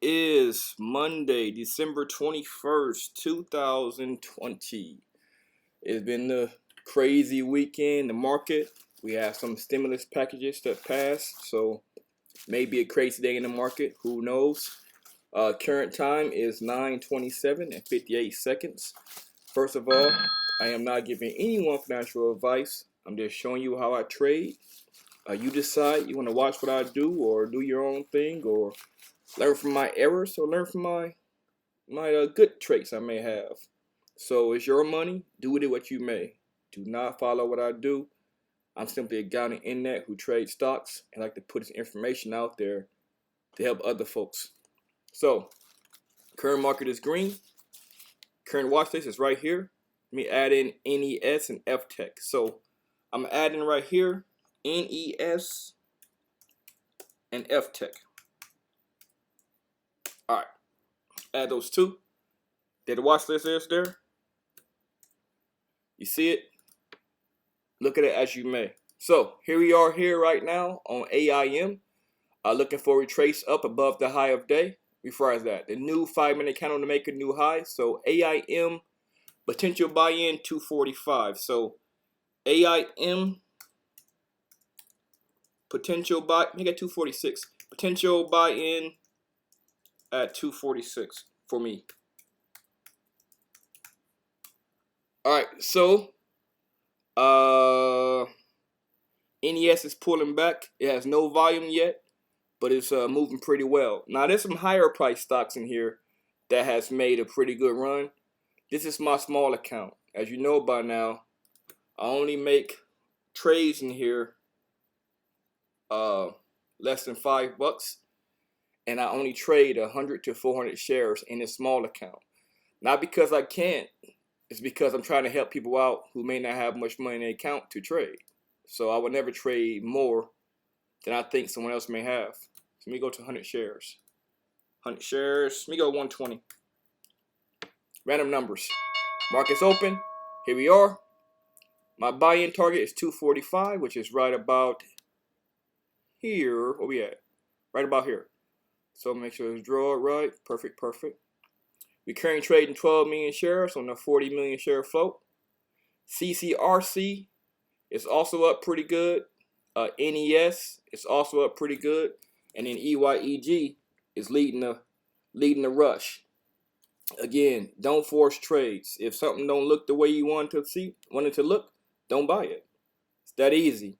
is Monday, December 21st, 2020. It's been a crazy weekend in the market. We have some stimulus packages that passed, so maybe a crazy day in the market. Who knows? Current time is 9:27 and 58 seconds. First of all, I am not giving anyone financial advice. I'm just showing you how I trade. You decide you want to watch what I do or do your own thing or learn from my errors or learn from my good traits I may have. So it's your money. Do with it what you may. Do not follow what I do. I'm simply a guy on the internet who trades stocks and like to put this information out there to help other folks. So current market is green. Current watch list is right here. Let me add in NES and FTech. So I'm adding right here NES and FTech. All right, add those two. There the watch list is there. You see it? Look at it as you may. So here we are here right now on AIM. Looking for a retrace up above the high of day. Before that, the new 5-minute candle to make a new high. So AIM potential buy-in 245. So AIM potential buy. Make it 246. Potential buy-in at 246 for me. All right, so NES is pulling back. It has no volume yet, but it's moving pretty well. Now there's some higher price stocks in here that has made a pretty good run. This is my small account. As you know by now, I only make trades in here less than $5, and I only trade 100 to 400 shares in this small account. Not because I can't. It's because I'm trying to help people out who may not have much money in their account to trade. So I would never trade more than I think someone else may have. So let me go to 100 shares. 100 shares. Let me go 120. Random numbers. Market's open. Here we are. My buy-in target is 245, which is right about here. Where we at? Right about here. So make sure it's draw right. Perfect, perfect. We're currently trading 12 million shares on a 40 million share float. CCRC is also up pretty good. NES is also up pretty good. And then EYEG is leading the rush. Again, don't force trades. If something don't look the way you want it to look, don't buy it. It's that easy.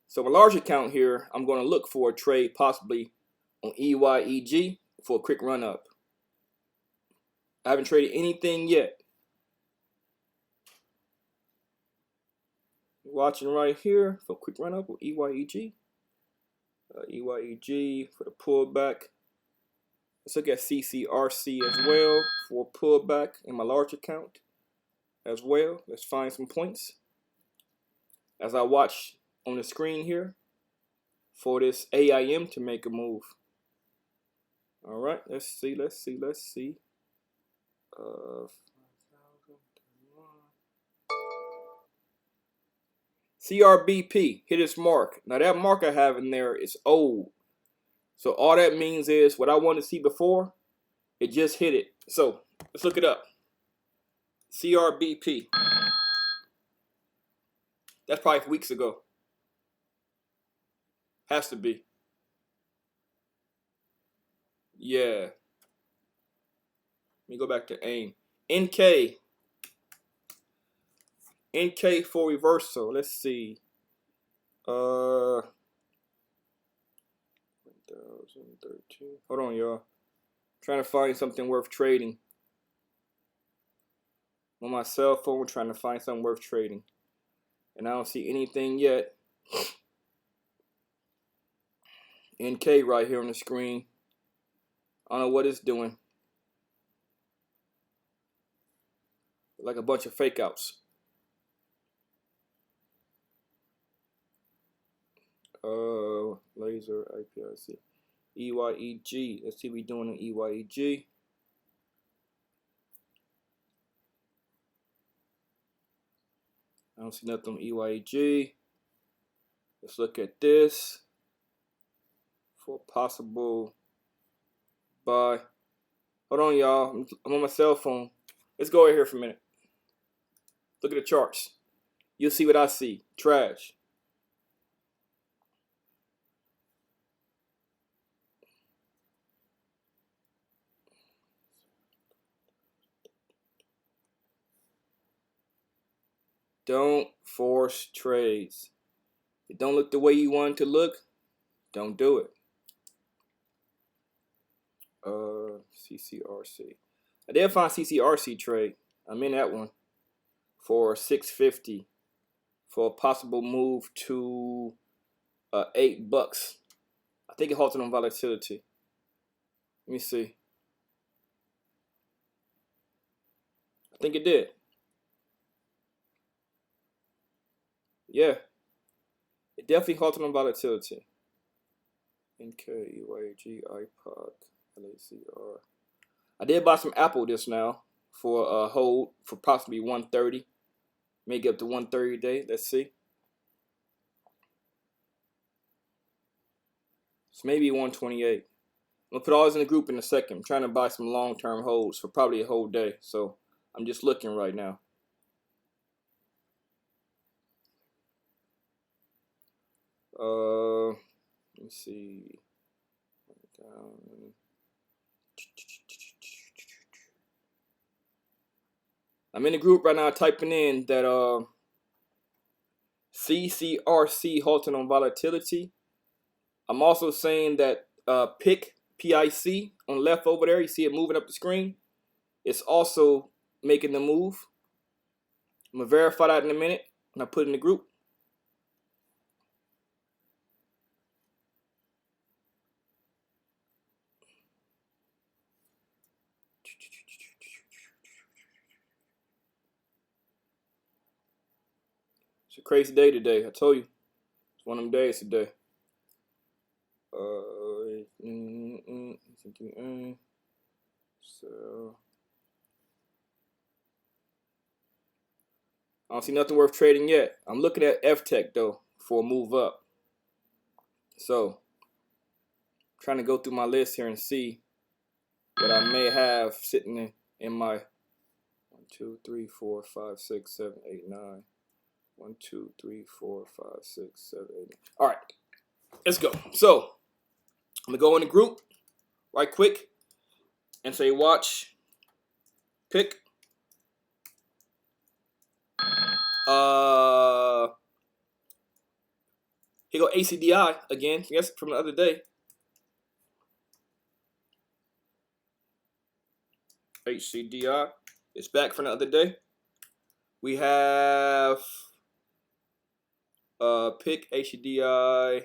So my large account here, I'm going to look for a trade possibly on EYEG for a quick run up. I haven't traded anything yet. Watching right here for a quick run up with EYEG. EYEG for the pullback. Let's look at CCRC as well for a pullback in my large account as well. Let's find some points as I watch on the screen here for this AIM to make a move. All right, let's see. CRBP hit its mark. Now that mark I have in there is old. So all that means is what I wanted to see before, it just hit it. So let's look it up. CRBP. That's probably weeks ago. Has to be. Yeah. Let me go back to AIM. NK for reversal. Let's see. 1013. Hold on, y'all. Trying to find something worth trading. On my cell phone, trying to find something worth trading. And I don't see anything yet. NK right here on the screen. I don't know what it's doing. Like a bunch of fake outs. Laser IPIC. EYEG. Let's see what we're doing in EYEG. I don't see nothing on EYEG. Let's look at this for possible Buy. Hold on, y'all. I'm on my cell phone. Let's go right here for a minute. Look at the charts. You'll see what I see. Trash. Don't force trades. If it don't look the way you want it to look, don't do it. CCRC. I did find CCRC trade. I'm in that one for 650 for a possible move to $8. I think it halted on volatility. Let me see. I think it did. Yeah. It definitely halted on volatility. NKEYG, IPOC, LACR. I did buy some Apple just now for a hold for possibly 130. May get up to 130 today. Let's see. It's maybe 128. I'm gonna put all this in the group in a second. I'm trying to buy some long-term holds for probably a whole day. So I'm just looking right now. Let me see. I'm in the group right now typing in that CCRC halting on volatility. I'm also saying that PIC on the left over there, you see it moving up the screen. It's also making the move. I'm gonna verify that in a minute and I put it in the group. It's a crazy day today. I told you. It's one of them days today. So I don't see nothing worth trading yet. I'm looking at FTech though for a move up. So trying to go through my list here and see what I may have sitting in my 1, 2, 3, 4, 5, 6, 7, 8, 9. 1, 2, 3, 4, 5, 6, 7, 8. All right, let's go. So I'm gonna go in the group right quick and say watch pick. Here go ACDI again. Yes, from the other day. HCDI is back from the other day. We have pick HCDI.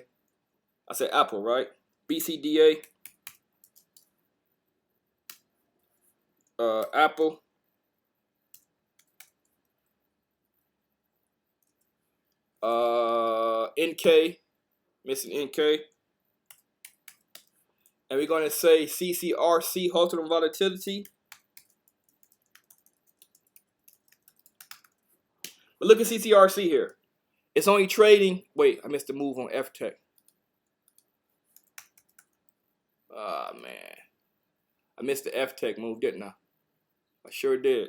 I said Apple, right? BCDA. Apple. NK. Missing NK. And we're going to say CCRC halted on volatility. But look at CCRC here. It's only trading. Wait, I missed the move on FTech. Ah, man. I missed the FTech move, didn't I? I sure did.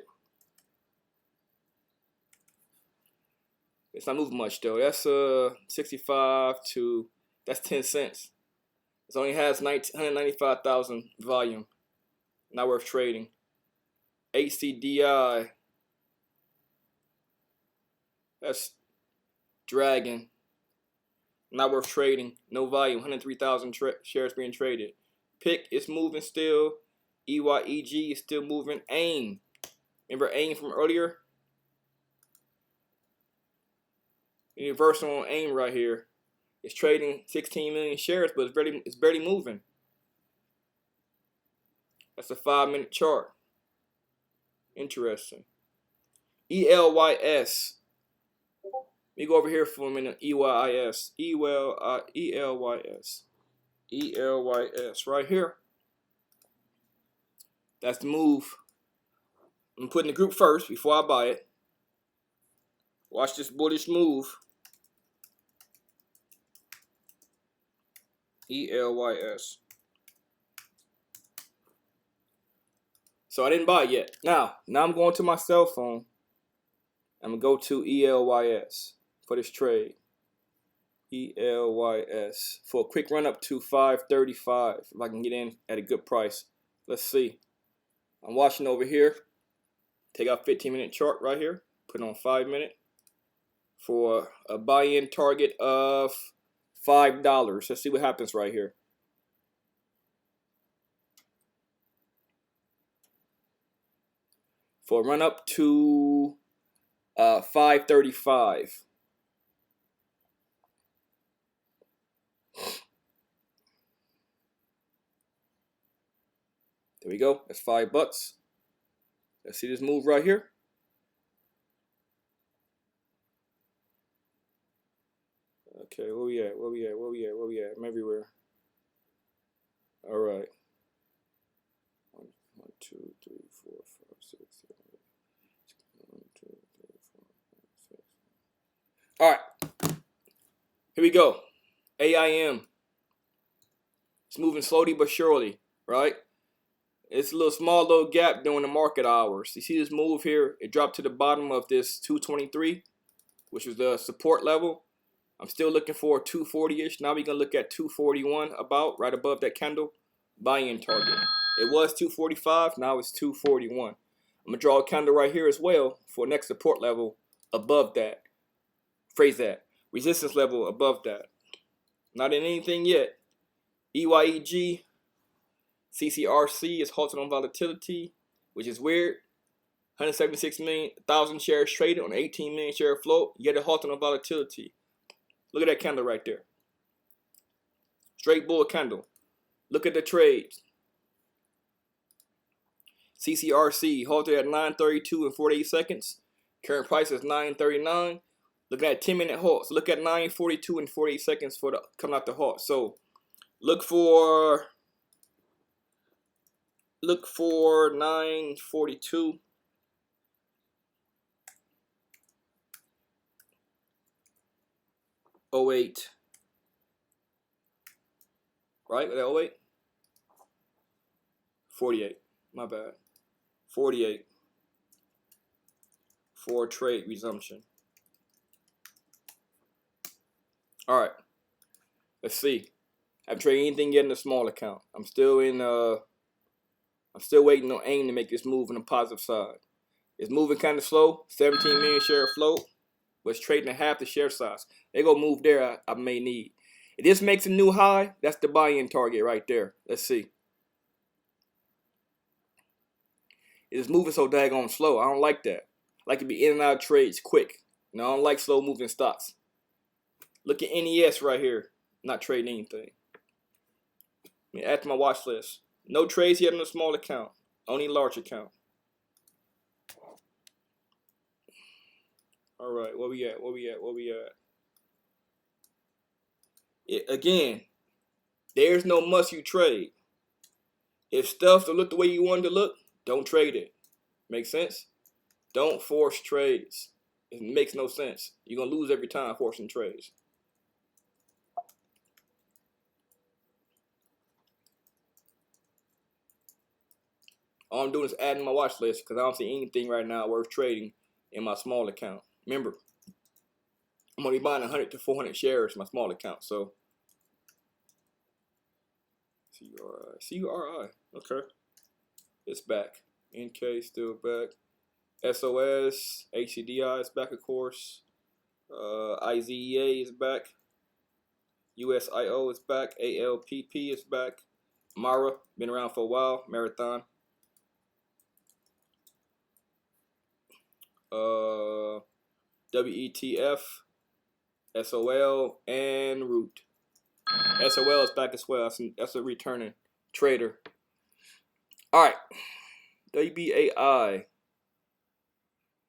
It's not moving much though. That's 65 to, that's 10 cents. It only has 195,000 volume. Not worth trading. HCDI. That's dragging. Not worth trading. No volume. 103,000 shares being traded. PIC is moving still. EYEG is still moving. AIM. Remember AIM from earlier? Universal on AIM right here. It's trading 16 million shares, but it's barely moving. That's a 5-minute chart. Interesting. ELYS. Let me go over here for a minute. EYS. ELYS. ELYS right here. That's the move. I'm putting the group first before I buy it. Watch this bullish move. ELYS. So I didn't buy it yet. Now I'm going to my cell phone. I'm going to go to ELYS for this trade. ELYS for a quick run up to 535. If I can get in at a good price. Let's see. I'm watching over here. Take out 15-minute chart right here. Put it on 5-minute for a buy-in target of $5. Let's see what happens right here. For a run up to 535. There we go. That's $5. Let's see this move right here. Okay, where we at? Where we at? Where we at? Where we at? I'm everywhere. All right. 1, 2, 3, 4, 5, 6, 7, 8. 1, 2, 3, 4, 5, 6. All right. Here we go. AIM. It's moving slowly but surely, right? It's a small little gap during the market hours. You see this move here? It dropped to the bottom of this 223, which is the support level. I'm still looking for a 240-ish. Now we're going to look at 241 about, right above that candle. Buy-in target. It was 245. Now it's 241. I'm going to draw a candle right here as well for next support level above that. Phrase that. Resistance level above that. Not in anything yet. EYEG. CCRC is halted on volatility, which is weird. 176,000 shares traded on an 18 million share float, yet it halted on volatility. Look at that candle right there. Straight bull candle. Look at the trades. CCRC halted at 932 and 48 seconds. Current price is 939. Look at 10-minute halts. Look at 942 and 48 seconds for the coming out the halt. So look for 942. '08. Right? Was that 08? 48. My bad. 48. For trade resumption. Alright. Let's see. I haven't traded anything yet in the small account. I'm still waiting on AIM to make this move on the positive side. It's moving kind of slow. 17 million share float. Was trading at half the share size. They go move there I may need. If this makes a new high, that's the buy-in target right there. Let's see. It's moving so daggone slow. I don't like that. I like to be in and out of trades quick. I don't like slow moving stocks. Look at NES right here. Not trading anything. Add to my watch list. No trades yet on the small account. Only large account. All right, where we at? Again, there's no must you trade. If stuff don't look the way you want it to look, don't trade it. Make sense? Don't force trades. It makes no sense. You're going to lose every time forcing trades. All I'm doing is adding my watch list because I don't see anything right now worth trading in my small account. Remember, I'm going to be buying 100 to 400 shares in my small account. So, CURI. Okay. It's back. NK still back. SOS. HCDI is back, of course. IZEA is back. USIO is back. ALPP is back. MARA, been around for a while. Marathon. WETF, SOL, and Root. SOL is back as well. That's a returning trader. All right. WBAI.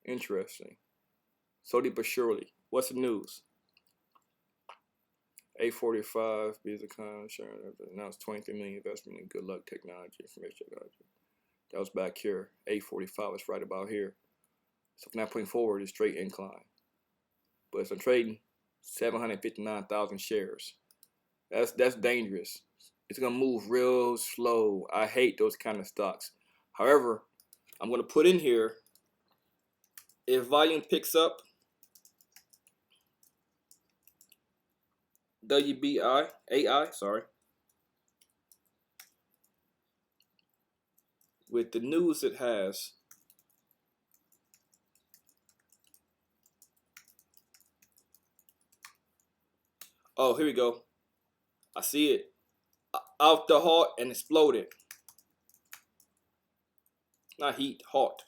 Interesting. Slowly but surely. What's the news? 845 Visa Insurance announced 23 million investment in Good Luck Technology, information technology. That was back here. 845 was right about here. So from that point forward, it's straight incline. But it's trading 759,000 shares. That's dangerous. It's gonna move real slow. I hate those kind of stocks. However, I'm going to put in here, if volume picks up, AI, sorry, with the news it has. Oh, here we go. I see it. Out the heart and exploded. Not heat, heart.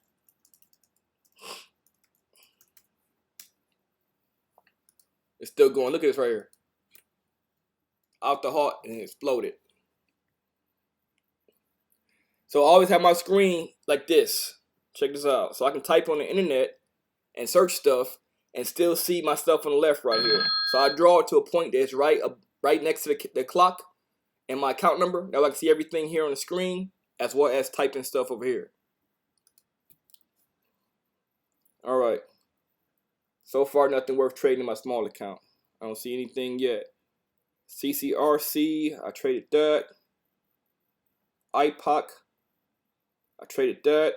It's still going. Look at this right here. Out the heart and it exploded. So I always have my screen like this. Check this out. So I can type on the internet and search stuff and still see my stuff on the left right here. So I draw it to a point that's right next to the clock and my account number. Now I can see everything here on the screen as well as typing stuff over here. All right. So far, nothing worth trading in my small account. I don't see anything yet. CCRC, I traded that. IPOC, I traded that.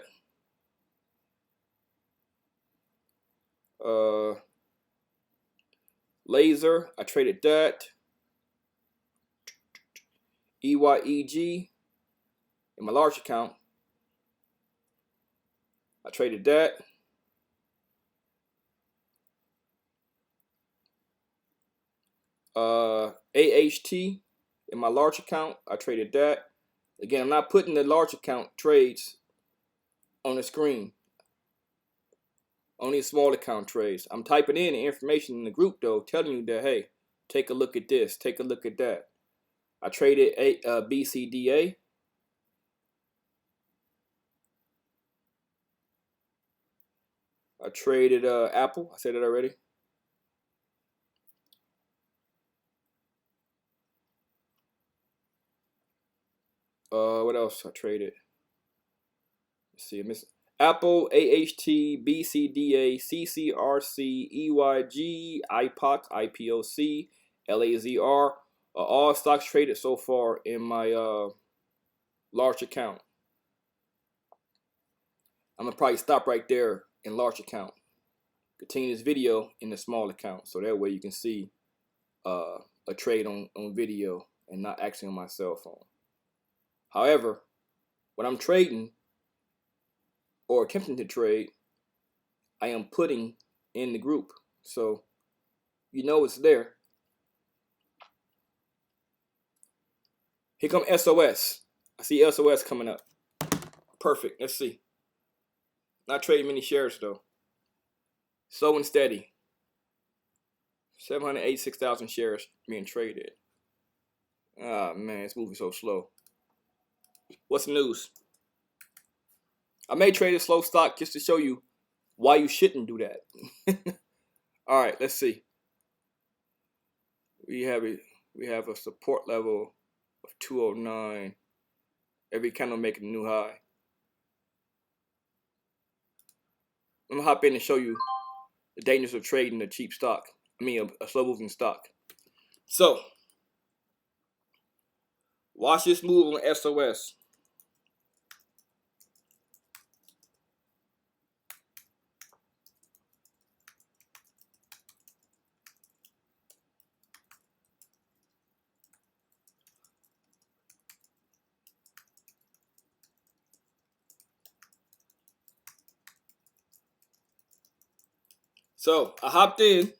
Laser, I traded that. EYEG, in my large account, I traded that. AHT, in my large account, I traded that. Again, I'm not putting the large account trades on the screen. Only small account trades. I'm typing in the information in the group though, telling you that, hey, take a look at this, take a look at that. I traded BCDA. I traded Apple. I said it already. What else I traded? Let's see, I missed Apple, AHT, BCDA, CCRC, EYG, IPOC, IPOC, LAZR, all stocks traded so far in my large account. I'm gonna probably stop right there in large account. Continue this video in the small account, so that way you can see a trade on video and not actually on my cell phone. However, when I'm trading or attempting to trade, I am putting in the group, so you know it's there. Here come SOS. I see SOS coming up. Perfect. Let's see. Not trading many shares though. Slow and steady. 786,000 shares being traded. Ah man, it's moving so slow. What's the news? I may trade a slow stock just to show you why you shouldn't do that. All right, let's see. We have a support level of 209. Every candle making a new high. I'm gonna hop in and show you the dangers of trading a cheap stock. I mean, a slow moving stock. So, watch this move on SOS. So I hopped in.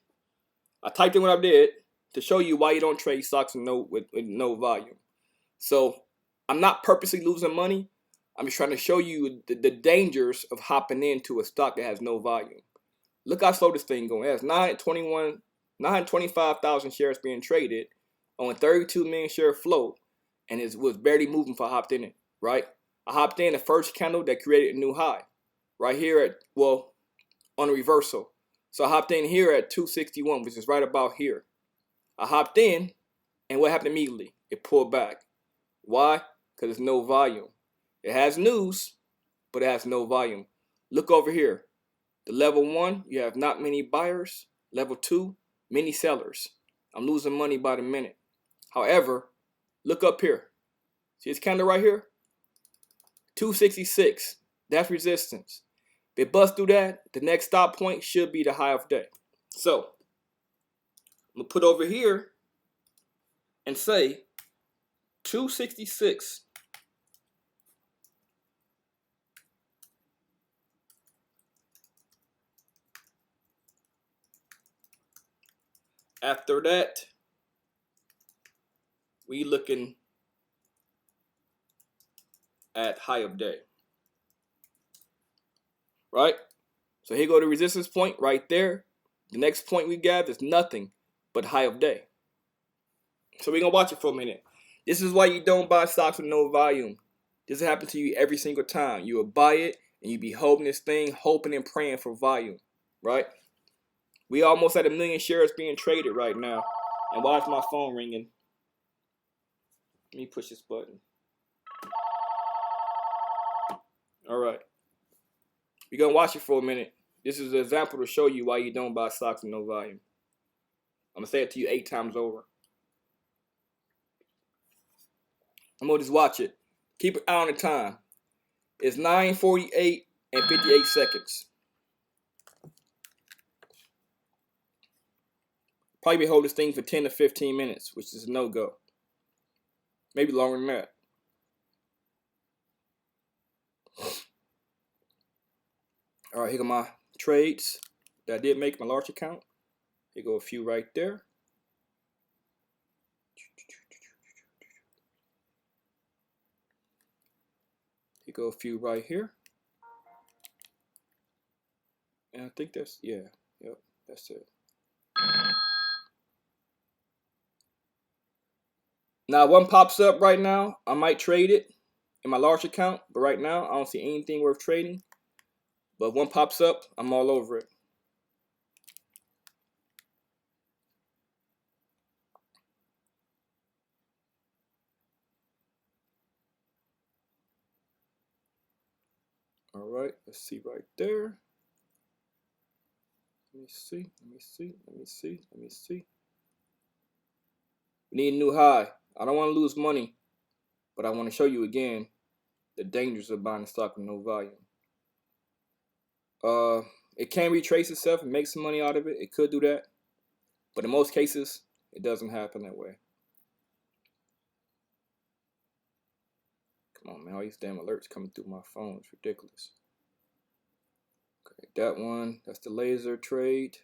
I typed in what I did to show you why you don't trade stocks with no volume. So I'm not purposely losing money. I'm just trying to show you the dangers of hopping into a stock that has no volume. Look how slow this thing going. It has 925,000 shares being traded on a 32 million share float, and it was barely moving before I hopped in it. Right? I hopped in the first candle that created a new high. Right here on a reversal. So I hopped in here at 261, which is right about here. I hopped in, and what happened immediately? It pulled back. Why? Because there's no volume. It has news, but it has no volume. Look over here. The level 1, you have not many buyers. Level 2, many sellers. I'm losing money by the minute. However, look up here. See this candle right here? 266. That's resistance. If it busts through that, the next stop point should be the high of the day. So I'm gonna put over here and say 266. After that, we looking at high of day. Right? So here go the resistance point right there. The next point we got is nothing but high of day. So we're gonna watch it for a minute. This is why you don't buy stocks with no volume. This happens to you every single time. You will buy it and you be holding this thing, hoping and praying for volume. Right? We almost at 1 million shares being traded right now. And why is my phone ringing? Let me push this button. All right. We're going to watch it for a minute. This is an example to show you why you don't buy stocks with no volume. I'm going to say it to you 8 times over. I'm going to just watch it. Keep an eye on the time. It's 9:48 and 58 seconds. Probably hold this thing for 10 to 15 minutes, which is a no-go. Maybe longer than that. All right, here go my trades that I did make my large account. Here go a few right there. Here go a few right here. And I think that's, yeah, yep, that's it. Now, one pops up right now, I might trade it in my large account, but right now, I don't see anything worth trading. But one pops up, I'm all over it. All right, let's see right there. Let me see, let me see, let me see, let me see. We need a new high. I don't want to lose money, but I want to show you again the dangers of buying a stock with no volume. It can retrace itself and make some money out of it. It could do that, but in most cases, it doesn't happen that way. Come on, man, all these damn alerts coming through my phone. It's ridiculous. Okay, that one, that's the laser trade.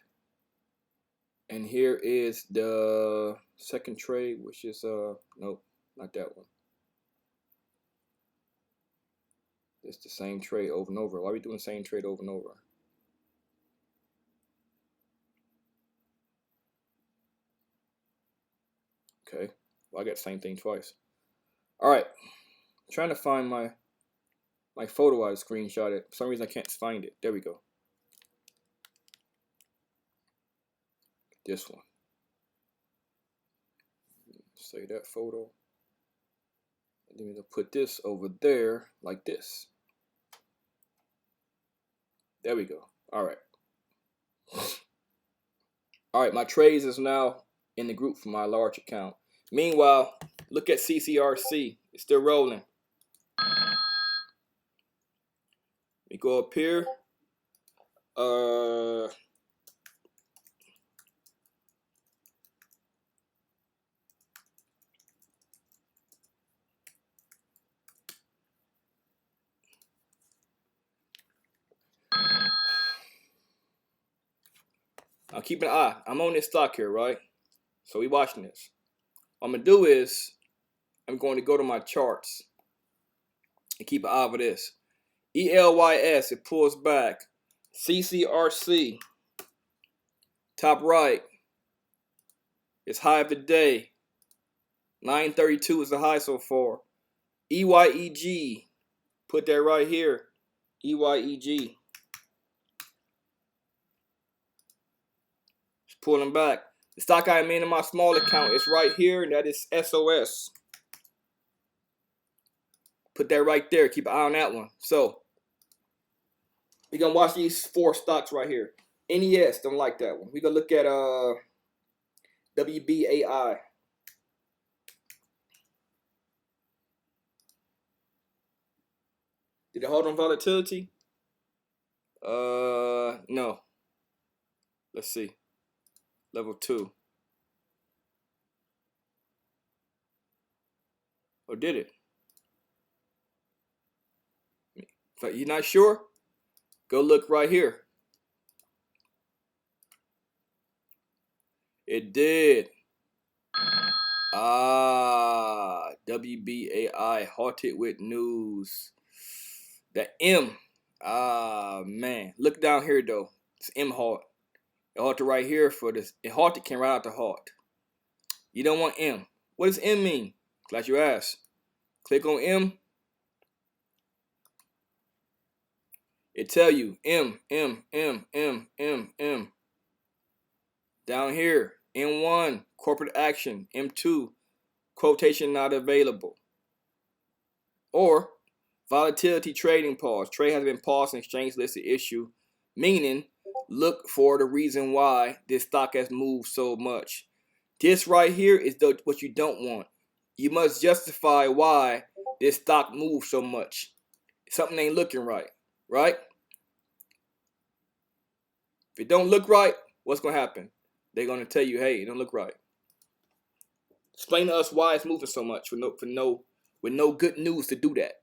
And here is the second trade, which is, nope, not that one. It's the same trade over and over. Why are we doing the same trade over and over? Okay, well, I got the same thing twice. All right, I'm trying to find my photo I screenshot it. For some reason I can't find it. There we go. This one. Save that photo. And then we'll put this over there like this. There we go. All right. All right, my trades is now in the group for my large account. Meanwhile, look at CCRC. It's still rolling. We go up here. Now keep an eye. I'm on this stock here, right? So we watching this. What I'm gonna do is I'm going to go to my charts and keep an eye over this. ELYS, it pulls back. CCRC, top right, it's high of the day. 932 is the high so far. EYEG, put that right here. EYEG. It's pulling back. The stock I'm in my small account is right here, and that is SOS. Put that right there. Keep an eye on that one. So, we're going to watch these 4 stocks right here. NES, don't like that one. We're going to look at WBAI. Did it hold on volatility? No. Let's see. Level 2. Or did it? If you're not sure, go look right here. It did. WBAI halted with news. The M. Man. Look down here though. It's M halt. It halted right here for this. It halted came right out the halt. You don't want M. What does M mean? Glad you asked. Click on M. It tell you M. Down here, M1, corporate action. M2, quotation not available. Or volatility trading pause. Trade has been paused and exchange listed issue, meaning look for the reason why this stock has moved so much. This right here is what you don't want. You must justify why this stock moved so much. Something ain't looking right, right? If it don't look right, what's gonna happen? They're gonna tell you, hey, it don't look right. Explain to us why it's moving so much with no good news to do that.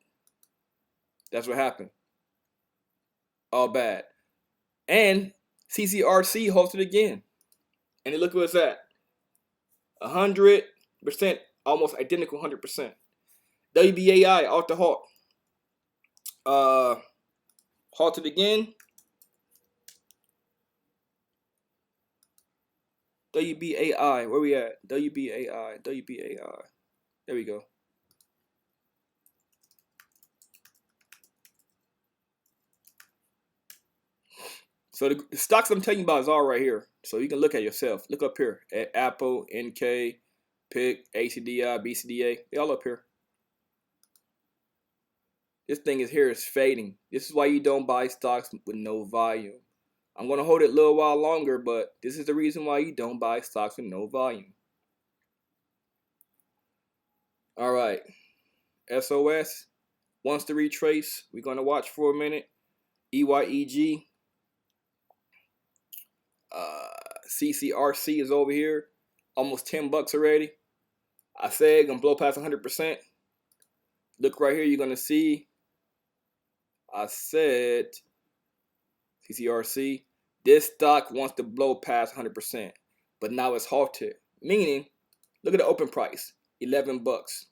That's what happened. All bad. And CCRC hosted again. And look where it's at. 100%, almost identical 100%. WBAI off the halt. Halted again. WBAI, where we at? WBAI. There we go. So the stocks I'm telling you about is all right here. So you can look at yourself. Look up here at Apple, NK, PIC, ACDI, BCDA. They all up here. This thing is here is fading. This is why you don't buy stocks with no volume. I'm going to hold it a little while longer, but this is the reason why you don't buy stocks with no volume. All right. SOS wants to retrace. We're going to watch for a minute. EYEG. CCRC is over here. Almost 10 bucks already. I said going to blow past 100%. Look right here. You're going to see. I said CCRC. This stock wants to blow past 100%, but now it's halted. Meaning, look at the open price, 11 bucks.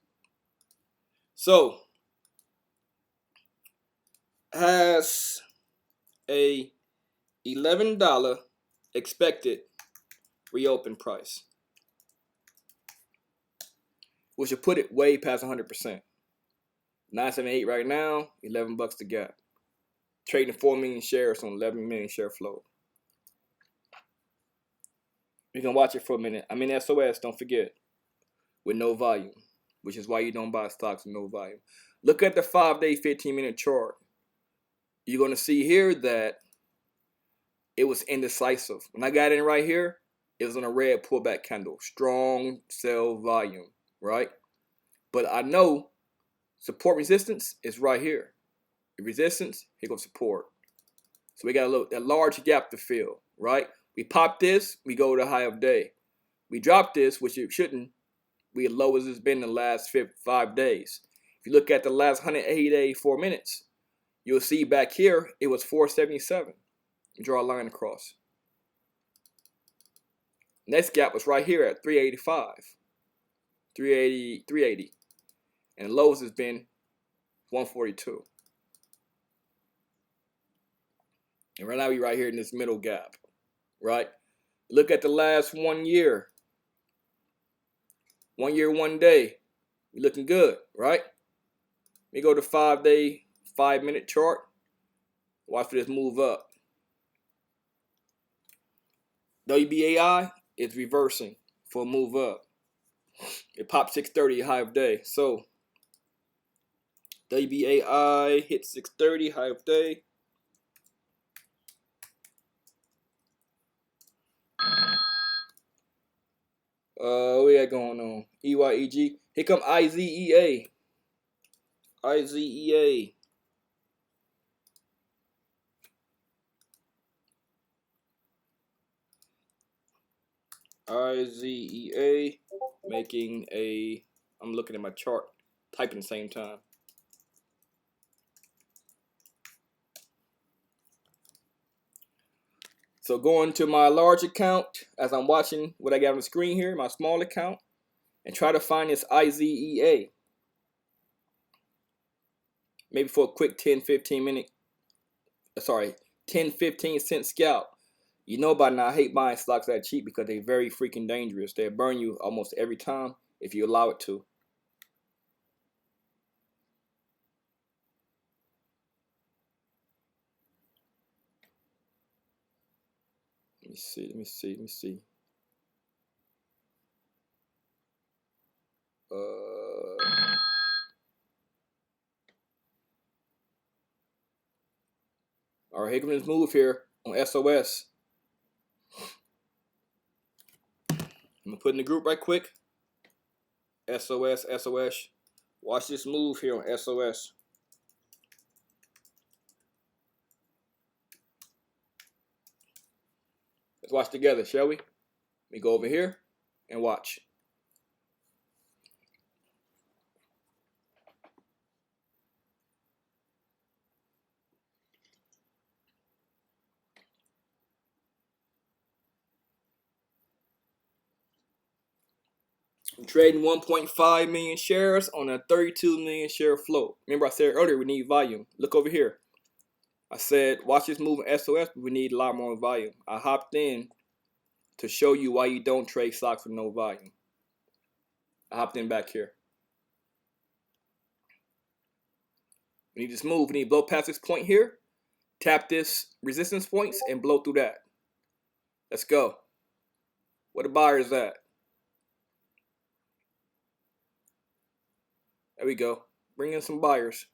So, has a $11 expected reopen price, which should put it way past 100%. 978 right now, 11 bucks to gap. Trading 4 million shares on 11 million share float. You can watch it for a minute. I'm in SOS, don't forget, with no volume, which is why you don't buy stocks with no volume. Look at the 5-day, 15-minute chart. You're going to see here that it was indecisive. When I got in right here, it was on a red pullback candle. Strong sell volume, right? But I know support resistance is right here. The resistance, here goes support. So we got a large gap to fill, right? We pop this, we go to high of day. We drop this, which it shouldn't. We as low as it's been in the last 5 days. If you look at the last 184 minutes, you'll see back here, it was 477. Draw a line across. Next gap was right here at 385. 380. And the lowest has been 142. And right now we're right here in this middle gap, right? Look at the last 1 year. 1 year, 1 day. We're looking good, right? Let me go to 5-day, 5-minute chart. Watch for this move up. WBAI is reversing for a move up. It popped 630 high of day. So WBAI hit 630 high of day. What we got going on? EYEG. Here come IZEA. IZEA. IZEA making a, I'm looking at my chart, typing at the same time. So going to my large account as I'm watching what I got on the screen here, my small account, and try to find this IZEA. Maybe for a quick 10-15 minute, 10-15 cent scalp. You know by now I hate buying stocks that cheap because they're very freaking dangerous. They'll burn you almost every time if you allow it to. Let me see. All right, here comes this move here on SOS. I'm gonna put in the group right quick. SOS. Watch this move here on SOS. Let's watch together, shall we? Let me go over here and watch. I'm trading 1.5 million shares on a 32 million share float. Remember I said earlier we need volume. Look over here. I said watch this move in SOS, but we need a lot more volume. I hopped in to show you why you don't trade stocks with no volume. I hopped in back here. We need this move. We need to blow past this point here. Tap this resistance points and blow through that. Let's go. Where the buyers at? There we go. Bring in some buyers.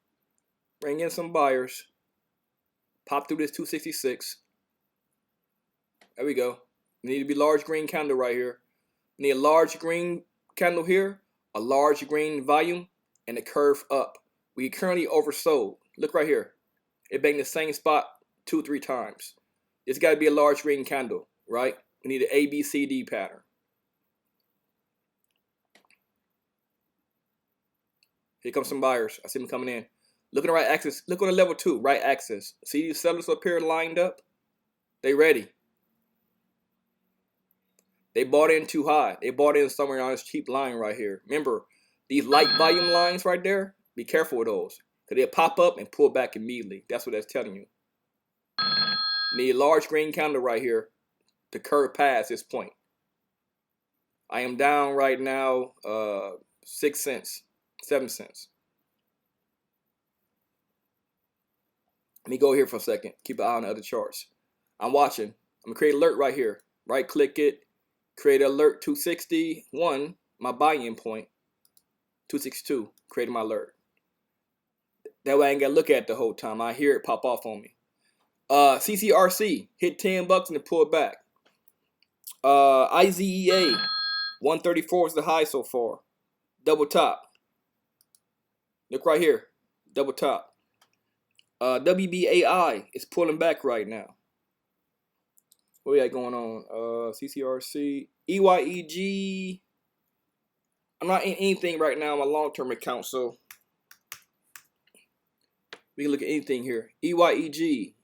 Bring in some buyers. Pop through this 266. There we go. Need to be large green candle right here. Need a large green candle here, a large green volume, and a curve up. We currently oversold. Look right here. It banged the same spot 2-3 times. It's got to be a large green candle, right? We need an ABCD pattern. Here comes some buyers. I see them coming in. Look at the right axis. Look on the level 2, right axis. See these sellers up here lined up? They ready. They bought in too high. They bought in somewhere on this cheap line right here. Remember, these light volume lines right there, be careful with those. Because they'll pop up and pull back immediately. That's what that's telling you. Need a large green candle right here to curve past this point. I am down right now 6 cents, 7 cents. Let me go here for a second. Keep an eye on the other charts. I'm watching. I'm going to create an alert right here. Right click it. Create alert 261. My buy-in point. 262. Create my alert. That way I ain't got to look at it the whole time. I hear it pop off on me. CCRC. Hit 10 bucks and then pull it back. IZEA. 134 is the high so far. Double top. Look right here. Double top. WBAI is pulling back right now. What we got going on? CCRC. EYEG. I'm not in anything right now on my long-term account, so we can look at anything here. EYEG.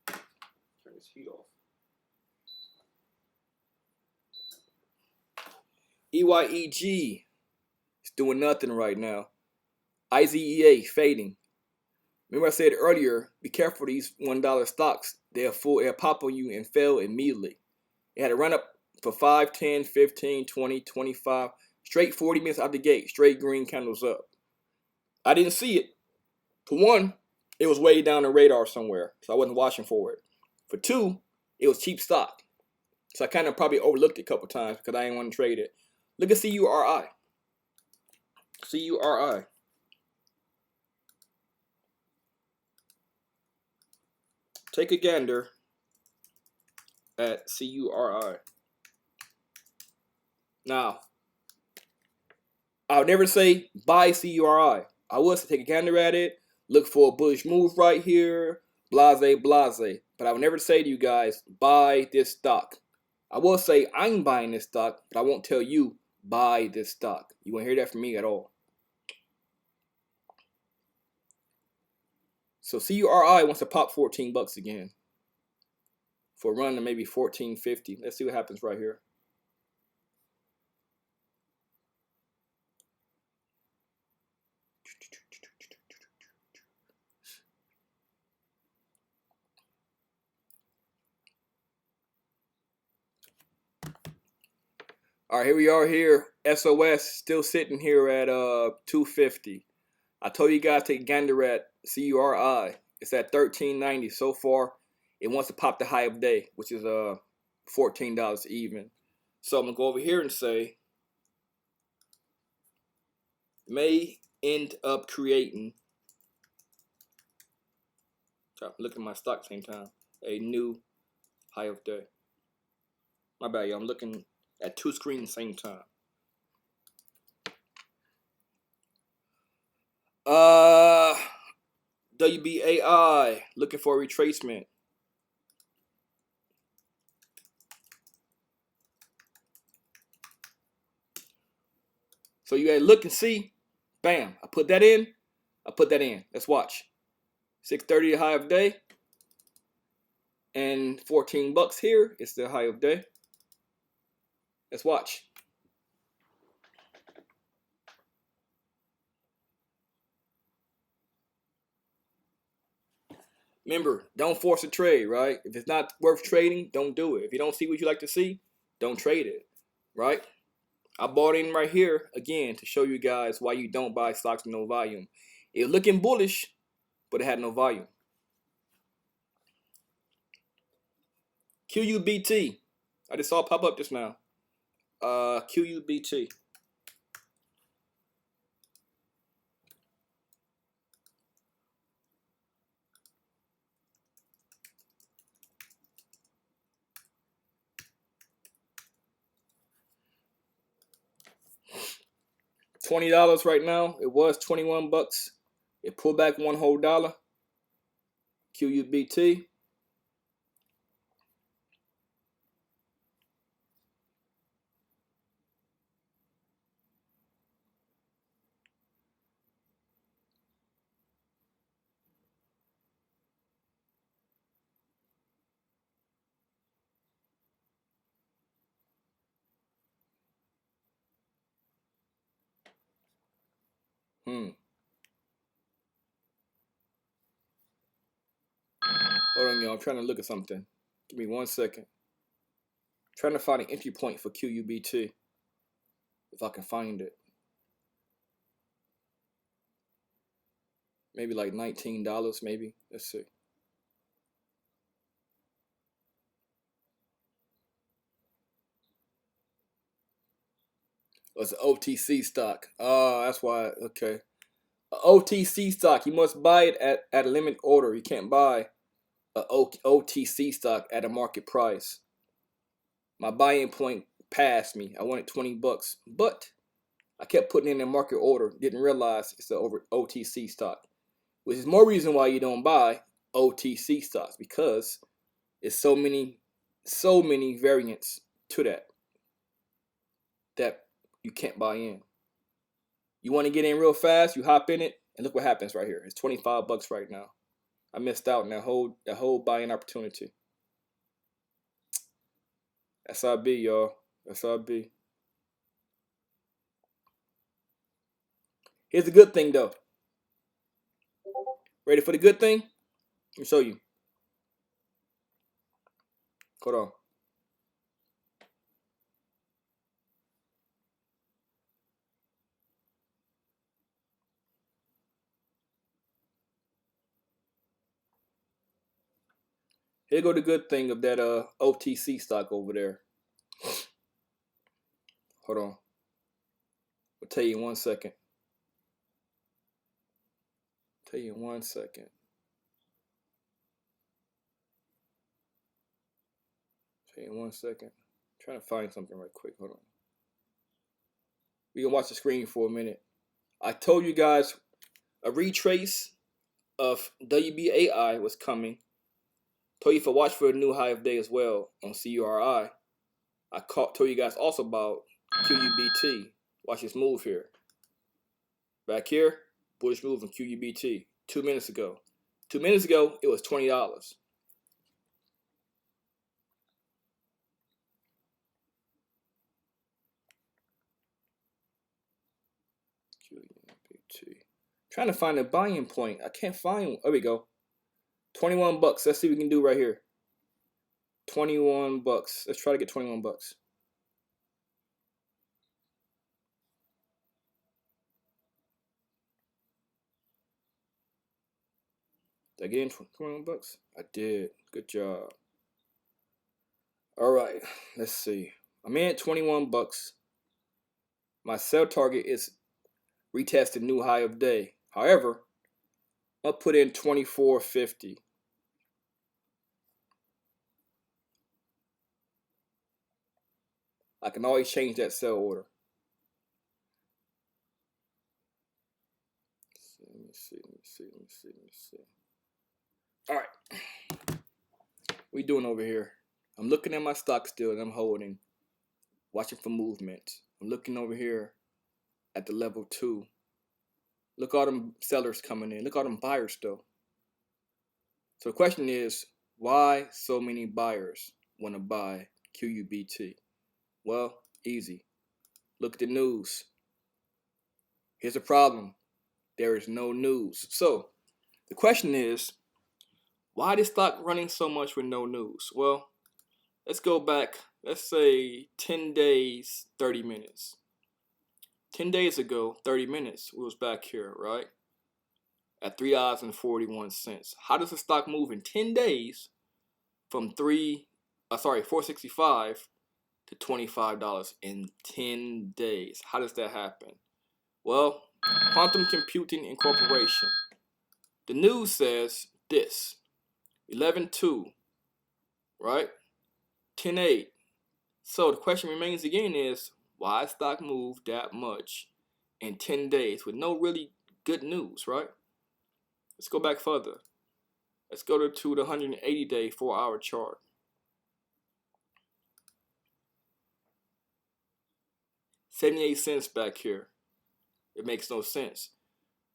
Turn this heat off. EYEG is doing nothing right now. IZEA fading. Remember I said earlier, be careful these $1 stocks. They'll pop on you and fail immediately. It had to run up for 5, 10, 15, 20, 25, straight 40 minutes out the gate, straight green candles up. I didn't see it. For one, it was way down the radar somewhere, so I wasn't watching for it. For two, it was cheap stock. So I kind of probably overlooked it a couple times because I didn't want to trade it. Look at CURI. CURI. Take a gander at CURI. Now, I would never say buy CURI. I would say take a gander at it, look for a bullish move right here, blase, blase. but I would never say to you guys, buy this stock. I will say I'm buying this stock, but I won't tell you buy this stock. You won't hear that from me at all. So CURI wants to pop 14 bucks again for a run to maybe 14.50. Let's see what happens right here. All right, here we are here. SOS still sitting here at 250. I told you guys to take a gander at CURI. It's at 13.90 so far. It wants to pop the high of day, which is $14 even. So I'm gonna go over here and say may end up creating. Look at my stock same time. A new high of day. My bad, y'all. I'm looking at two screens same time. WBAI looking for a retracement. So you gotta look and see. Bam! I put that in. I put that in. Let's watch. 630 the high of day, and 14 bucks here. It's the high of day. Let's watch. Remember, don't force a trade, right? If it's not worth trading, don't do it. If you don't see what you like to see, don't trade it, right? I bought in right here, again, to show you guys why you don't buy stocks with no volume. It was looking bullish, but it had no volume. QUBT. I just saw it pop up just now. QUBT. $20 right now. It was 21 bucks. It pulled back one whole dollar. QUBT. Hold on, y'all. I'm trying to look at something. Give me 1 second. Trying to find an entry point for QUBT. If I can find it. Maybe like $19, maybe. Let's see. Oh, it's an OTC stock. Oh, that's why. Okay. An OTC stock. You must buy it at a limit order. You can't buy an OTC stock at a market price. My buying point passed me. I wanted 20 bucks, but I kept putting in a market order. Didn't realize it's an OTC stock, which is more reason why you don't buy OTC stocks, because it's so many variants to that you can't buy in. You want to get in real fast, you hop in it, and look what happens right here. It's 25 bucks right now. I missed out on that whole buying opportunity. SIB, y'all. SIB. Here's the good thing, though. Ready for the good thing? Let me show you. Hold on. Here go the good thing of that OTC stock over there. Hold on. I'll tell you in 1 second. Tell you in 1 second. Tell you in 1 second. I'm trying to find something right quick. Hold on. We can watch the screen for a minute. I told you guys a retrace of WBAI was coming. Told you for watch for a new high of day as well on CURI. I told you guys also about QUBT. Watch this move here. Back here, bullish move on QUBT 2 minutes ago. 2 minutes ago, it was $20. QUBT. Trying to find a buying point. I can't find one. There we go. 21 bucks. Let's see what we can do right here. 21 bucks. Let's try to get 21 bucks. Did I get in 21 bucks? I did. Good job. All right. Let's see. I'm in at 21 bucks. My sell target is retest a new high of day. However, I'll put in 24.50. I can always change that sell order. Let me see. All right. What we doing over here? I'm looking at my stock still and I'm holding, watching for movement. I'm looking over here at the level 2. Look all them sellers coming in. Look all them buyers though. So the question is, why so many buyers want to buy QUBT? Well, easy. Look at the news. Here's the problem. There is no news. So the question is, why is stock running so much with no news? Well, let's go back, let's say 10 days, 30 minutes. 10 days ago, 30 minutes, we was back here, right? At $3.41. How does the stock move in 10 days from 465 to $25 in 10 days? How does that happen? Well, Quantum Computing Incorporation. The news says this, 11.2, right? 10.8. So the question remains again is, why stock move that much in 10 days with no really good news, right? Let's go back further. Let's go to the 180-day 4-hour chart. $0.78 back here. It makes no sense.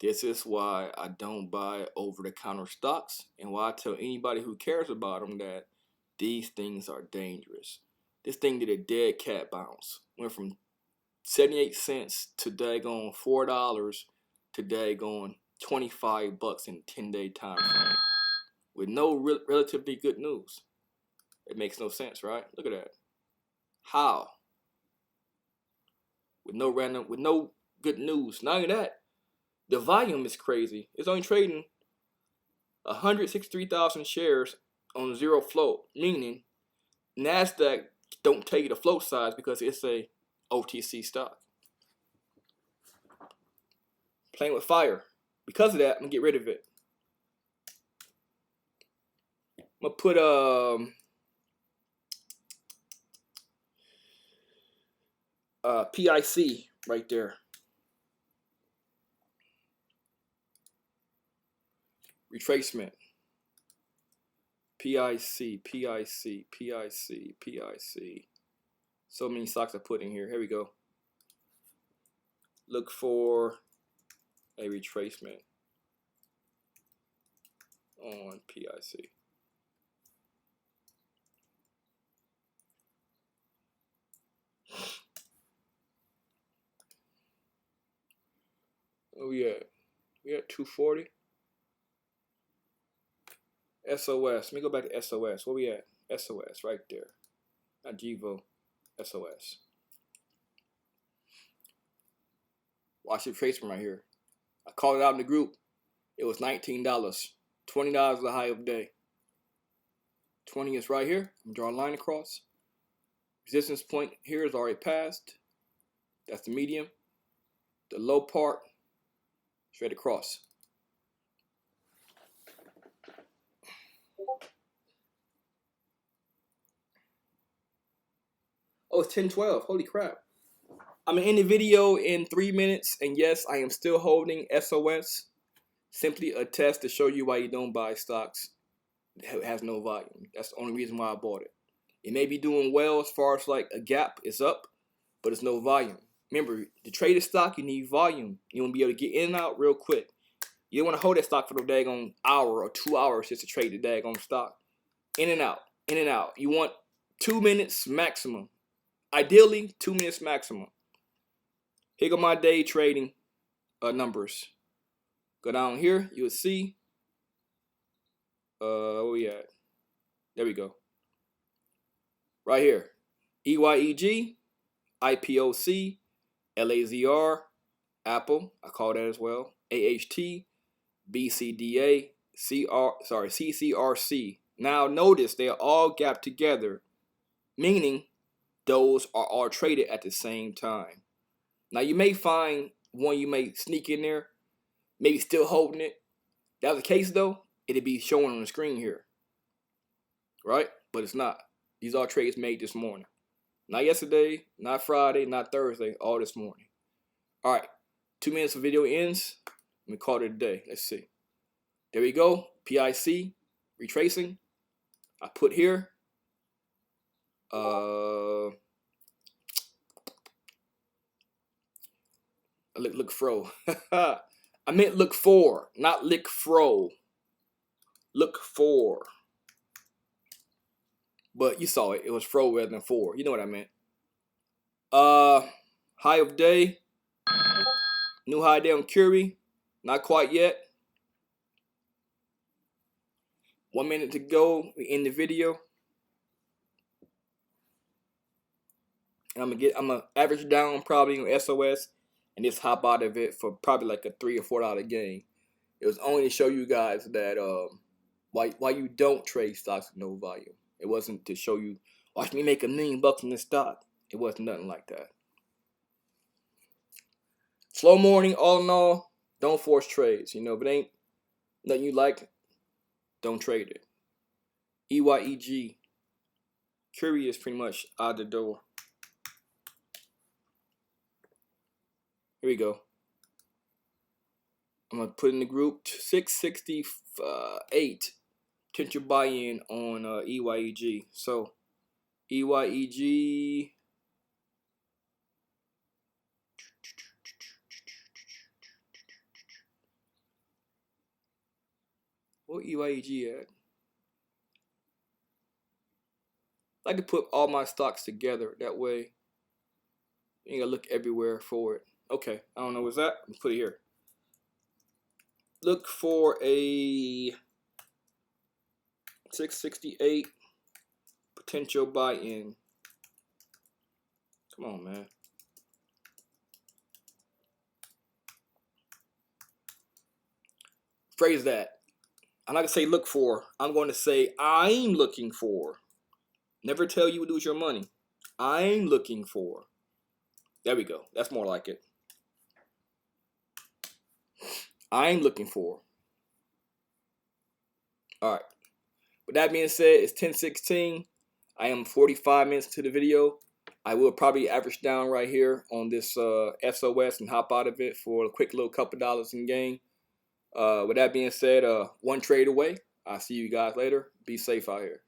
This is why I don't buy over-the-counter stocks and why I tell anybody who cares about them that these things are dangerous. This thing did a dead cat bounce. Went from 78 cents to daggone $4 to daggone 25 bucks in a 10-day time frame with no relatively good news. It makes no sense, right? Look at that. How? With no good news. Not only that, the volume is crazy. It's only trading 163,000 shares on zero float, meaning NASDAQ don't take the float size because it's a OTC stock. Playing with fire. Because of that, I'm gonna get rid of it. I'm gonna put PIC right there. Retracement. PIC. So many stocks I put in here. Here we go. Look for a retracement on PIC. Oh yeah, we at 240. SOS. Let me go back to SOS. Where we at? SOS right there. Not Givo. SOS. Watch the retracement right here. I called it out in the group. It was $19. $20 is the high of the day. 20 is right here. I'm drawing a line across. Resistance point here is already passed. That's the medium. The low part, straight across. Oh, it's 10:12. Holy crap. I'm going to end the video in 3 minutes. And yes, I am still holding SOS. Simply a test to show you why you don't buy stocks It has no volume. That's the only reason why I bought it. It may be doing well as far as like a gap, it's up, but it's no volume. Remember, to trade a stock, you need volume. You want to be able to get in and out real quick. You don't want to hold that stock for no daggone hour or 2 hours just to trade the daggone stock. In and out, in and out. You want 2 minutes maximum. Ideally, 2 minutes maximum. Here go my day trading numbers. Go down here, you'll see. Where we at? There we go. Right here. EYEG, IPOC, LAZR, Apple, I call that as well. AHT, BCDA, CCRC. Now notice they are all gapped together, meaning those are all traded at the same time. Now you may find one you may sneak in there, maybe still holding it. If that was the case though, it'd be showing on the screen here. Right? But it's not. These are trades made this morning. Not yesterday, not Friday, not Thursday, all this morning. Alright, 2 minutes of video ends. Let me call it a day. Let's see. There we go. PIC, retracing. I put here. Look fro. I meant look for, not lick fro. Look for. But you saw it. It was fro rather than for. You know what I meant. High of day. New high day on QUBT. Not quite yet. 1 minute to go. We end the video. And I'm gonna average down probably on SOS and just hop out of it for probably like a $3 or $4 gain. It was only to show you guys that why you don't trade stocks with no volume. It wasn't to show you, watch me make $1 million in this stock. It wasn't nothing like that. Slow morning, all in all, don't force trades. You know, if it ain't nothing you like, don't trade it. EYEG, QUBT is pretty much out the door. Here we go. I'm going to put in the group 668 potential buy-in on EYEG. So, EYEG. What EYEG at? I like to put all my stocks together. That way, you ain't got to look everywhere for it. Okay, I don't know what's that. Let me put it here. Look for a 668 potential buy-in. Come on, man. Phrase that. I'm not going to say look for. I'm going to say I'm looking for. Never tell you what to do with your money. I'm looking for. There we go. That's more like it. I'm looking for. All right. With that being said, it's 10:16. I am 45 minutes to the video. I will probably average down right here on this SOS and hop out of it for a quick little couple dollars in gain. With that being said, one trade away. I'll see you guys later. Be safe out here.